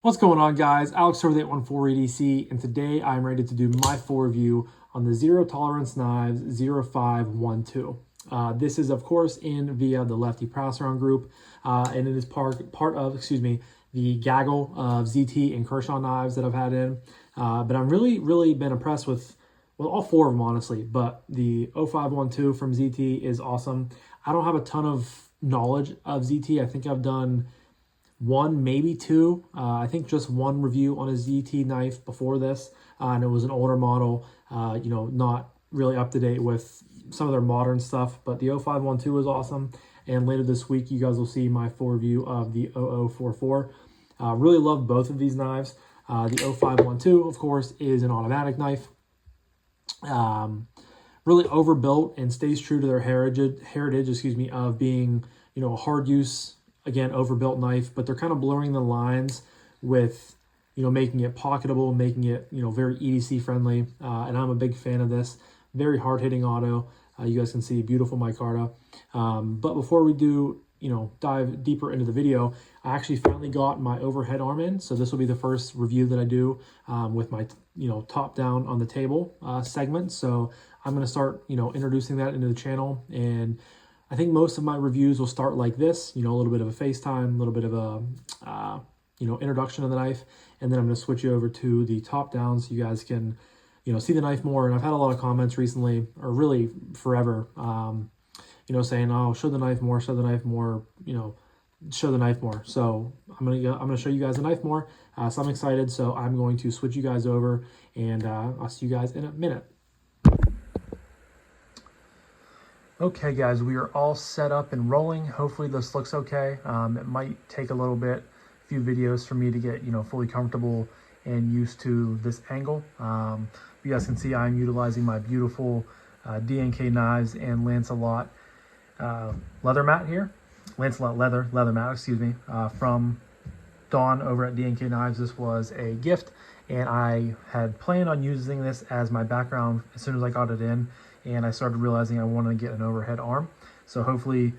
What's going on, guys? Alex over the 814 EDC, and today I'm ready to do my full review on the Zero Tolerance Knives 0512. This is, of course, in via the Lefty passaround group, and it is part of, the gaggle of ZT and Kershaw knives that I've had in. But I'm really been impressed with all four of them, honestly. But the 0512 from ZT is awesome. I don't have a ton of knowledge of ZT. I think I've done one, maybe two. I think just one review on a ZT knife before this, and it was an older model, not really up to date with some of their modern stuff, but the 0512 is awesome. And later this week, you guys will see my full review of the 0044. Really love both of these knives. The 0512, of course, is an automatic knife. Really overbuilt and stays true to their heritage, of being, a hard use, again, overbuilt knife, but they're kind of blurring the lines with, making it pocketable, making it, very EDC friendly. And I'm a big fan of this. Very hard hitting auto. You guys can see beautiful micarta. But before we do, dive deeper into the video, I actually finally got my overhead arm in. So this will be the first review that I do with my, top down on the table segment. So I'm going to start, introducing that into the channel. And I think most of my reviews will start like this, a little bit of a FaceTime, a little bit of a, introduction of the knife. And then I'm going to switch you over to the top down so you guys can, see the knife more. And I've had a lot of comments recently, or really forever, saying, oh, show the knife more, show the knife more, show the knife more. So I'm gonna show you guys the knife more. So I'm excited. So I'm going to switch you guys over, and I'll see you guys in a minute. Okay, guys, we are all set up and rolling. Hopefully this looks okay. It might take a little bit, a few videos for me to get, fully comfortable and used to this angle. You guys can see I'm utilizing my beautiful D&K knives and Lancelot leather mat here. Lancelot leather mat, from Dawn over at D&K Knives. This was a gift, and I had planned on using this as my background as soon as I got it in, and I started realizing I wanted to get an overhead arm. So hopefully,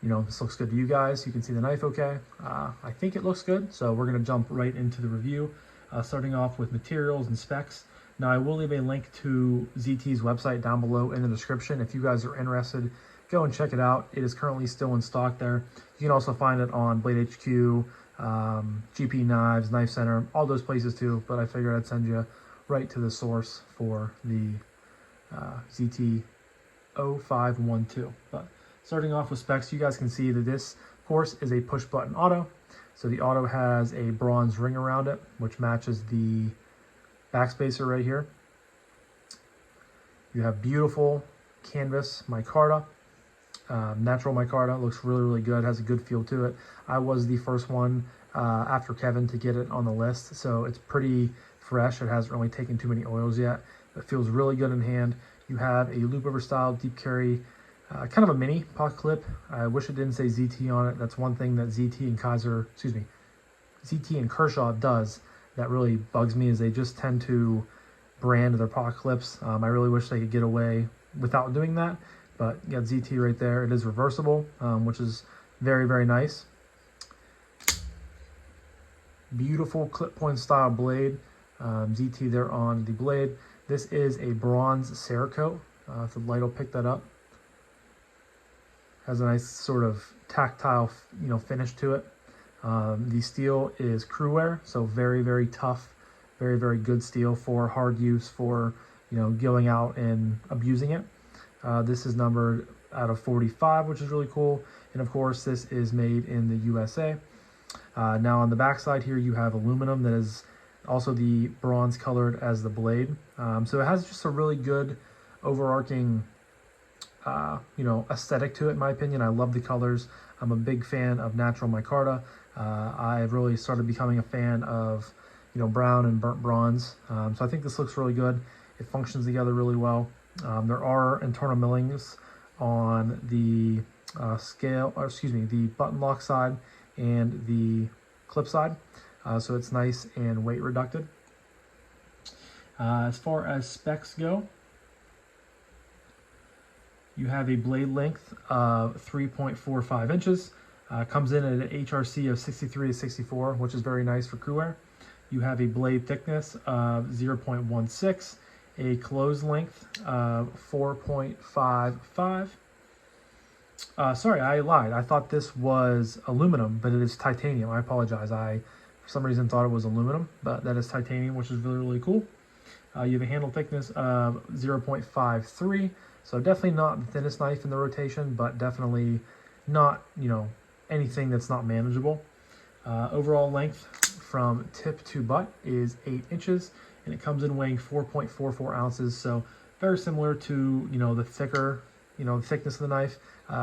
this looks good to you guys. You can see the knife okay. I think it looks good, so we're going to jump right into the review, starting off with materials and specs. Now, I will leave a link to ZT's website down below in the description. If you guys are interested, go and check it out. It is currently still in stock there. You can also find it on Blade HQ, GP Knives, Knife Center, all those places too. But I figured I'd send you right to the source for the ZT 0512. But starting off with specs, you guys can see that this, of course, is a push button auto. So the auto has a bronze ring around it, which matches the backspacer right here. You have beautiful canvas micarta. Natural micarta, looks really good, has a good feel to it. I was the first one after Kevin to get it on the list, so it's pretty fresh. It hasn't really taken too many oils yet. It feels really good in hand. You have a loop over style deep carry, kind of a mini pocket clip. I wish it didn't say ZT on it. That's one thing that ZT and Kershaw does that really bugs me, is they just tend to brand their pocket clips. I really wish they could get away without doing that. But you got ZT right there. It is reversible, which is very nice. Beautiful clip point style blade. ZT there on the blade. This is a bronze Cerakote. If the light will pick that up. Has a nice sort of tactile, finish to it. The steel is Crewware, so very tough, very good steel for hard use, for going out and abusing it. This is numbered out of 45, which is really cool. And of course, this is made in the USA. Now on the back side here, you have aluminum that is also the bronze colored as the blade. So it has just a really good overarching, aesthetic to it, in my opinion. I love the colors. I'm a big fan of natural micarta. I've really started becoming a fan of, brown and burnt bronze. So I think this looks really good. It functions together really well. There are internal millings on the the button lock side and the clip side, so it's nice and weight reducted. As far as specs go, you have a blade length of 3.45 inches. Comes in at an HRC of 63 to 64, which is very nice for Crewware. You have a blade thickness of 0.16, a close length of 4.55. Sorry, I lied. I thought this was aluminum, but it is titanium. I apologize. I, for some reason, thought it was aluminum, but that is titanium, which is really, really cool. You have a handle thickness of 0.53, so definitely not the thinnest knife in the rotation, but definitely not, you know, anything that's not manageable. Overall length from tip to butt is 8 inches, and it comes in weighing 4.44 ounces, so very similar to, you know, the thicker, you know, the thickness of the knife.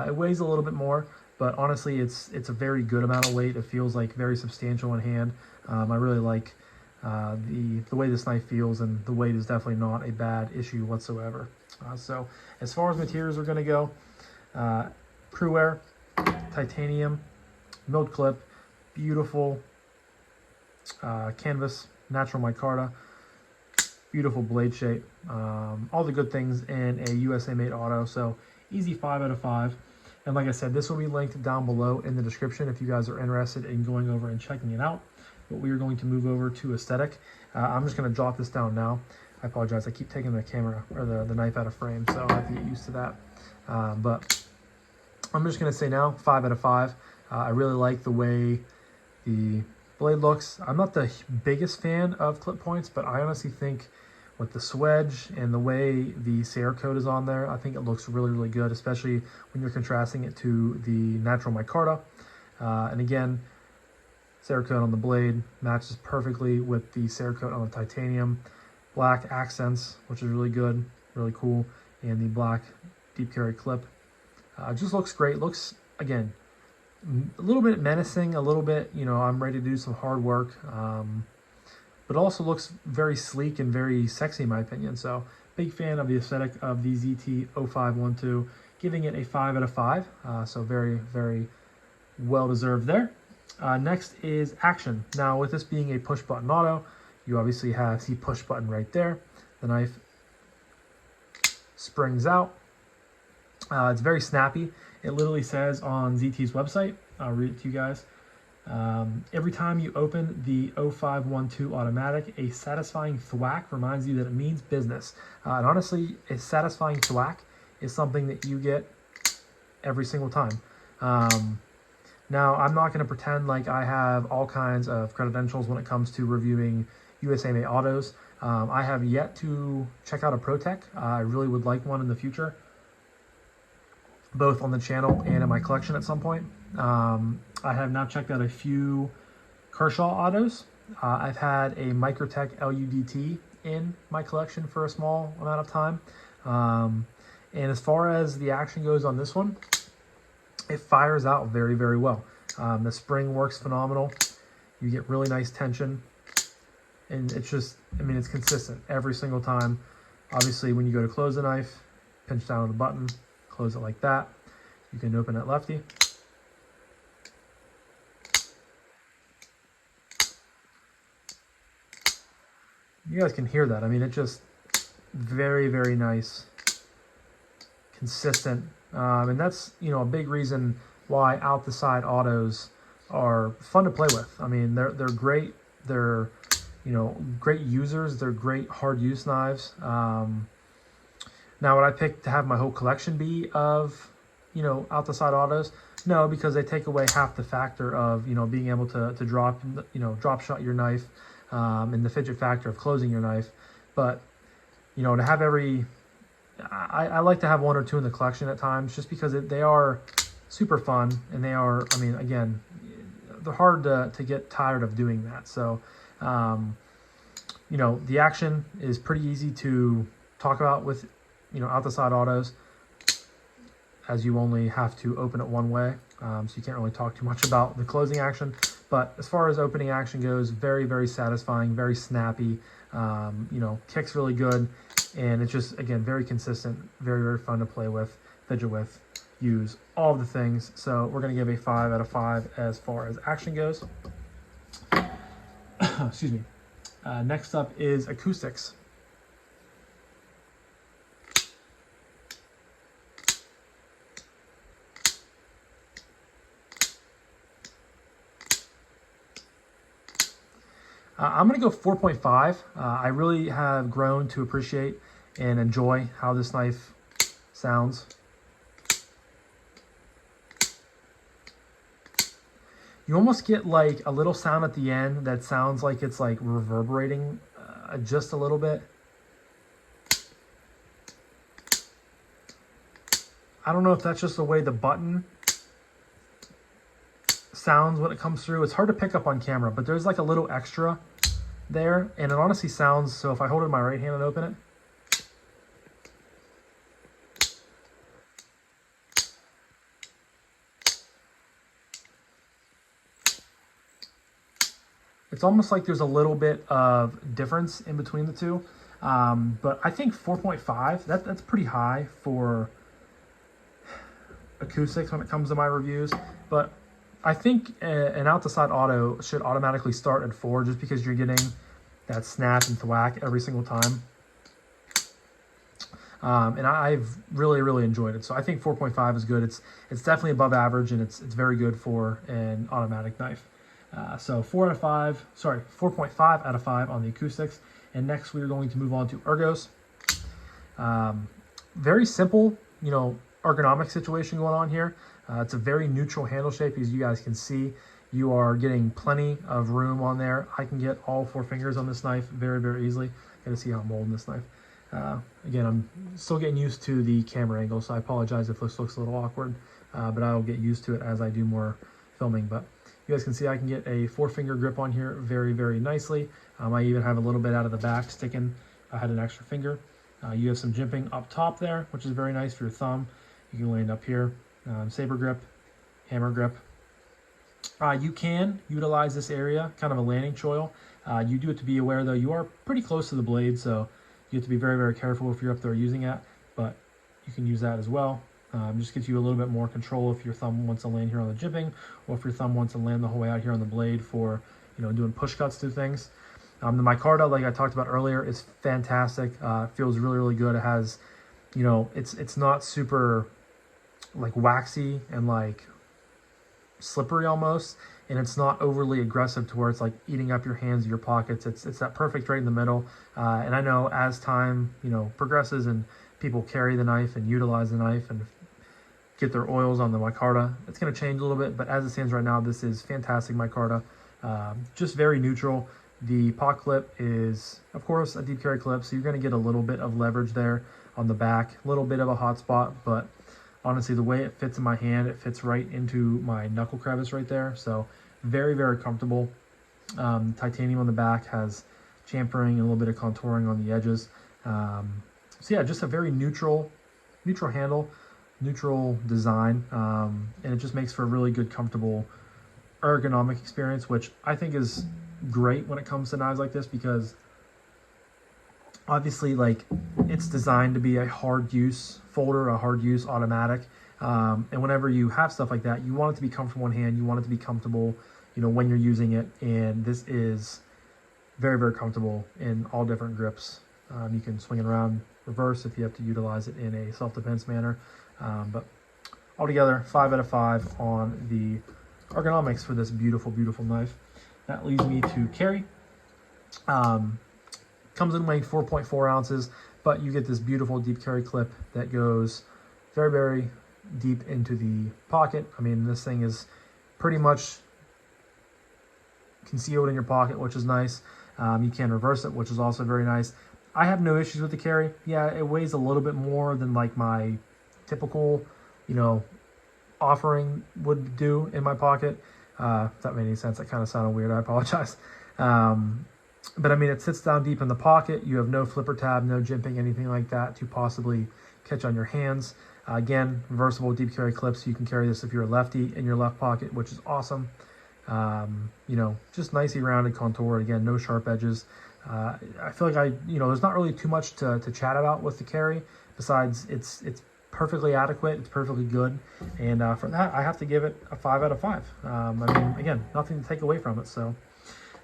It weighs a little bit more, but honestly, it's a very good amount of weight. It feels like very substantial in hand. I really like the way this knife feels, and the weight is definitely not a bad issue whatsoever. So as far as materials are going to go, Pruware, titanium, milled clip, beautiful canvas, natural micarta, beautiful blade shape, all the good things in a USA made auto. So easy 5 out of 5. And like I said, this will be linked down below in the description if you guys are interested in going over and checking it out. But we are going to move over to aesthetic. I'm just going to jot this down now. I apologize. I keep taking the camera or the knife out of frame, so I have to get used to that. But I'm just going to say now 5 out of 5. I really like the way the blade looks. I'm not the biggest fan of clip points, but I honestly think with the swedge and the way the Cerakote is on there, I think it looks really, really good, especially when you're contrasting it to the natural micarta. And again, Cerakote on the blade matches perfectly with the Cerakote on the titanium. Black accents, which is really good, really cool, and the black deep carry clip. Just looks great. Looks, again, a little bit menacing, a little bit, you know, I'm ready to do some hard work. But also looks very sleek and very sexy in my opinion. So big fan of the aesthetic of the ZT-0512, giving it a 5 out of 5. So very, very well deserved there. Next is action. Now with this being a push button auto, you obviously have the push button right there. The knife springs out. It's very snappy. It literally says on ZT's website, I'll read it to you guys. Every time you open the 0512 automatic, a satisfying thwack reminds you that it means business. And honestly, a satisfying thwack is something that you get every single time. Now, I'm not going to pretend like I have all kinds of credentials when it comes to reviewing USA made autos. I have yet to check out a ProTech. I really would like one in the future, both on the channel and in my collection at some point. I have now checked out a few Kershaw autos. I've had a Microtech LUDT in my collection for a small amount of time. And as far as the action goes on this one, it fires out very, very well. The spring works phenomenal. You get really nice tension. And it's just, I mean, it's consistent every single time. Obviously, when you go to close the knife, pinch down on the button, close it like that. You can open it lefty. You guys can hear that. I mean, it just very, very nice, consistent. And that's, you know, a big reason why out the side autos are fun to play with. I mean, they're great. They're, you know, great users. They're great hard use knives. Now, would I pick to have my whole collection be of, you know, out the side autos? No, because they take away half the factor of, you know, being able to drop, you know, drop shot your knife, and the fidget factor of closing your knife. But, you know, to have I like to have one or two in the collection at times, just because they are super fun, and they are, I mean, again, they're hard to get tired of doing that. So, you know, the action is pretty easy to talk about with, you know, out the side autos, as you only have to open it one way. So you can't really talk too much about the closing action. But as far as opening action goes, very, very satisfying, very snappy, you know, kicks really good. And it's just, again, very consistent, very, very fun to play with, fidget with, use, all of the things. So we're going to give a 5 out of 5 as far as action goes. Excuse me. Next up is acoustics. I'm going to go 4.5. I really have grown to appreciate and enjoy how this knife sounds. You almost get like a little sound at the end that sounds like it's like reverberating just a little bit. I don't know if that's just the way the button sounds when it comes through. It's hard to pick up on camera, but there's like a little extra there, and it honestly sounds, so if I hold it in my right hand and open it, it's almost like there's a little bit of difference in between the two. But I think 4.5, that's pretty high for acoustics when it comes to my reviews. But I think an out-the-side auto should automatically start at 4 just because you're getting that snap and thwack every single time. And I've really enjoyed it. So I think 4.5 is good. It's definitely above average, and it's very good for an automatic knife. So 4.5 out of 5 on the acoustics. And next we're going to move on to ergos. Very simple, you know, ergonomic situation going on here. It's a very neutral handle shape, as you guys can see. You are getting plenty of room on there. I can get all 4 fingers on this knife very easily. Gotta see how I'm holding this knife. Again, I'm still getting used to the camera angle, so I apologize if this looks a little awkward, but I'll get used to it as I do more filming. But you guys can see I can get a 4-finger grip on here very nicely. I even have a little bit out of the back sticking. I had an extra finger. You have some jimping up top there, which is very nice for your thumb. You can land up here. Saber grip, hammer grip. You can utilize this area, kind of a landing choil. You do have to be aware, though, you are pretty close to the blade, so you have to be very careful if you're up there using it, but you can use that as well. Just gives you a little bit more control if your thumb wants to land here on the jimping, or if your thumb wants to land the whole way out here on the blade for, you know, doing push cuts to things. The micarta, like I talked about earlier, is fantastic. Feels really good. It has, you know, it's not super like waxy and like slippery almost, and it's not overly aggressive to where it's like eating up your hands or your pockets. It's that perfect right in the middle. And I know as time, you know, progresses and people carry the knife and utilize the knife and get their oils on the micarta, it's going to change a little bit, but as it stands right now, this is fantastic micarta. Just very neutral. The pot clip is, of course, a deep carry clip, so you're going to get a little bit of leverage there on the back, a little bit of a hot spot, but honestly, the way it fits in my hand, it fits right into my knuckle crevice right there. So very comfortable. Titanium on the back has chamfering and a little bit of contouring on the edges. So yeah, just a very neutral handle, neutral design, and it just makes for a really good, comfortable ergonomic experience, which I think is great when it comes to knives like this, because obviously, like, it's designed to be a hard use folder, a hard use automatic, and whenever you have stuff like that, you want it to be comfortable in hand, you want it to be comfortable, you know, when you're using it, and this is very comfortable in all different grips. You can swing it around reverse if you have to utilize it in a self-defense manner, but altogether 5 out of 5 on the ergonomics for this beautiful knife. That leads me to carry. Comes in weighing 4.4 ounces, but you get this beautiful deep carry clip that goes very deep into the pocket. I mean, this thing is pretty much concealed in your pocket, which is nice. You can reverse it, which is also very nice. I have no issues with the carry. Yeah, it weighs a little bit more than like my typical, you know, offering would do in my pocket. If that made any sense, that kind of sounded weird. I apologize. But I mean, it sits down deep in the pocket. You have no flipper tab, no jimping, anything like that to possibly catch on your hands. Again, reversible deep carry clips. You can carry this if you're a lefty in your left pocket, which is awesome. You know, just nicely rounded contour. Again, no sharp edges. I feel like there's not really too much to chat about with the carry, besides it's perfectly adequate, it's perfectly good, and for that I have to give it a 5 out of 5. I mean, again, nothing to take away from it. So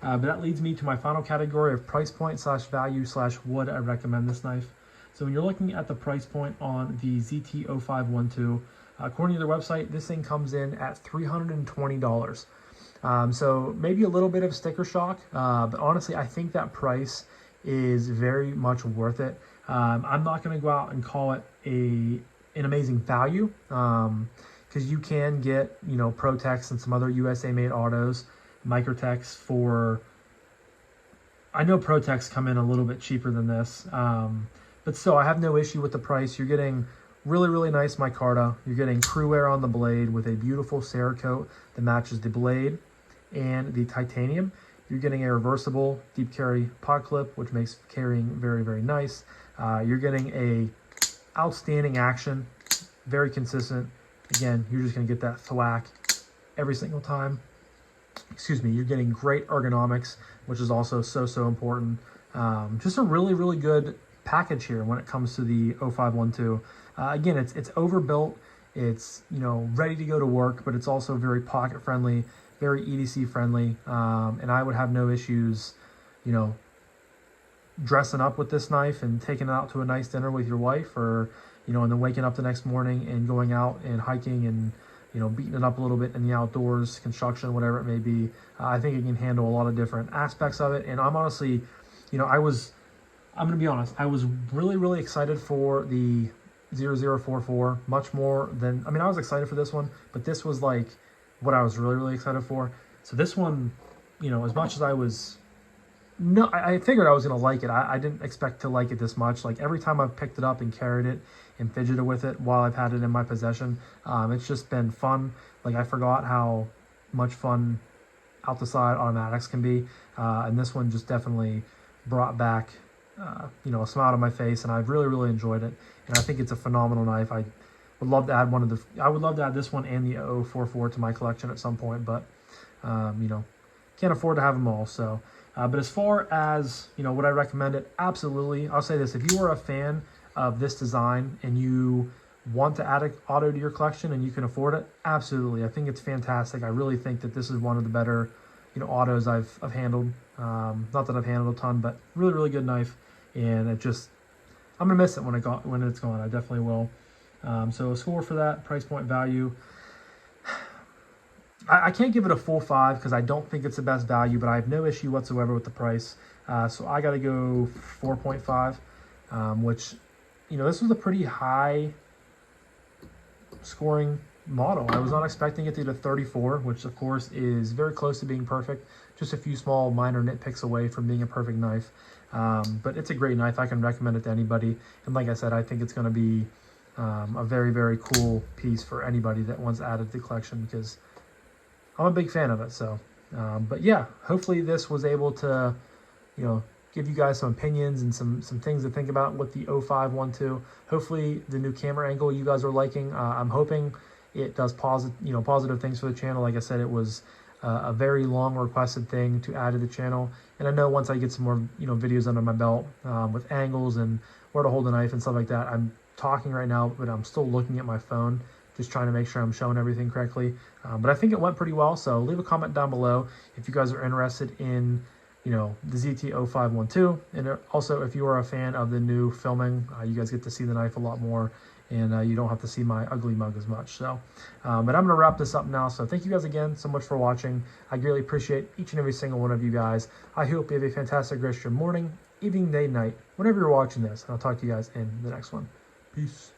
but that leads me to my final category of price point / value / would I recommend this knife. So when you're looking at the price point on the ZT-0512, according to their website, this thing comes in at $320. So maybe a little bit of sticker shock, but honestly, I think that price is very much worth it. I'm not going to go out and call it an amazing value, because you can get, you know, Protex and some other USA made autos, Microtex for, I know Protex come in a little bit cheaper than this, but still I have no issue with the price. You're getting really, really nice micarta. You're getting crew air on the blade with a beautiful Cerakote that matches the blade and the titanium. You're getting a reversible deep carry pod clip, which makes carrying very, very nice. You're getting a outstanding action, very consistent. Again, you're just gonna get that thwack every single time. Excuse me. You're getting great ergonomics, which is also so important. Just a really, really good package here when it comes to the 0512. Again, it's overbuilt. It's, you know, ready to go to work, but it's also very pocket friendly, very EDC friendly. And I would have no issues, you know, dressing up with this knife and taking it out to a nice dinner with your wife, or, you know, and then waking up the next morning and going out and hiking and, you know, beating it up a little bit in the outdoors, construction, whatever it may be. I think it can handle a lot of different aspects of it. And I'm honestly, you know, I'm going to be honest, I was really, really excited for the 0044, much more than, I mean, I was excited for this one, but this was like what I was really, really excited for. So this one, you know, as much as I was, no, I figured I was going to like it. I didn't expect to like it this much. Like every time I've picked it up and carried it and fidgeted with it while I've had it in my possession, it's just been fun. Like I forgot how much fun out the side automatics can be. And this one just definitely brought back, you know, a smile on my face, and I've really, really enjoyed it. And I think it's a phenomenal knife. I would love to add I would love to add this one and the 0044 to my collection at some point, but, you know, can't afford to have them all. So, but as far as, you know, would I recommend it? Absolutely. I'll say this: if you are a fan of this design and you want to add an auto to your collection and you can afford it, absolutely. I think it's fantastic. I really think that this is one of the better, you know, autos I've handled. Not that I've handled a ton, but really, really good knife. And it just, I'm gonna miss it when it's gone. I definitely will. So a score for that, price point value. I can't give it a full 5 because I don't think it's the best value, but I have no issue whatsoever with the price. So I got to go 4.5, which, you know, this was a pretty high scoring model. I was not expecting it to get a 34, which of course is very close to being perfect. Just a few small minor nitpicks away from being a perfect knife. But it's a great knife. I can recommend it to anybody. And like I said, I think it's going to be a very, very cool piece for anybody that wants added to the collection, because I'm a big fan of it. So, but yeah, hopefully this was able to, you know, give you guys some opinions and some things to think about with the 0512. Hopefully the new camera angle you guys are liking. I'm hoping it does positive things for the channel. Like I said, it was a very long requested thing to add to the channel. And I know once I get some more, you know, videos under my belt with angles and where to hold a knife and stuff like that. I'm talking right now, but I'm still looking at my phone, just trying to make sure I'm showing everything correctly. But I think it went pretty well. So leave a comment down below if you guys are interested in, you know, the ZT-0512. And also, if you are a fan of the new filming, you guys get to see the knife a lot more, and you don't have to see my ugly mug as much. So, but I'm going to wrap this up now. So thank you guys again so much for watching. I greatly appreciate each and every single one of you guys. I hope you have a fantastic rest of your morning, evening, day, night, whenever you're watching this. And I'll talk to you guys in the next one. Peace.